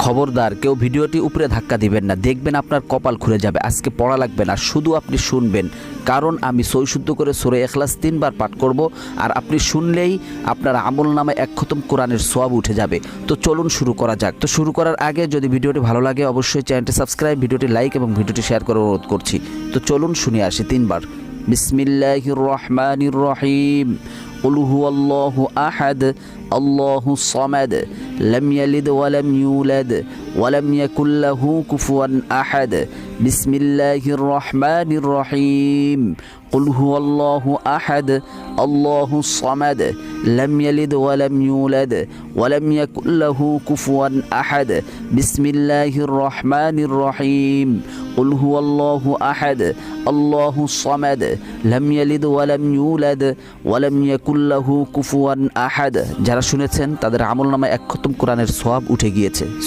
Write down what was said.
খবরদার কেউ ভিডিওটি উপরে ধাক্কা দিবেন না, দেখবেন আপনার কপাল খুলে যাবে। আজকে পড়া লাগবে না, শুধু আপনি শুনবেন, কারণ আমি সৈশুদ্ধ করে সূরা ইখলাস 3 বার পাঠ করব, আর আপনি শুনলেই আপনার আমলনামায় 1 খতম কোরআনের সওয়াব উঠে যাবে। তো চলুন শুরু করা যাক। তো শুরু করার আগে যদি ভিডিওটি ভালো লাগে অবশ্যই চ্যানেলটি সাবস্ক্রাইব, ভিডিওটি লাইক এবং ভিডিওটি শেয়ার করার অনুরোধ করছি। তো চলুন শুনে আসি 3 বার। বিসমিল্লাহির রহমানির রহিম। قل هو الله أحد الله الصمد لم يلد ولم يولد ولم يكن له كفوا أحد بسم الله الرحمن الرحيم قل هو الله أحد الله الصمد لم يلد ولم يولد ولم يكن له كفوا أحد بسم الله الرحمن الرحيم قل هو الله أحد الله الصمد لم يلد ولم يولد ولم يكن له কুফুয়ান আহাদ। যারা শুনেছেন তাদের আমলনামায় 1 খতম কোরআনের সওয়াব উঠে গিয়েছে।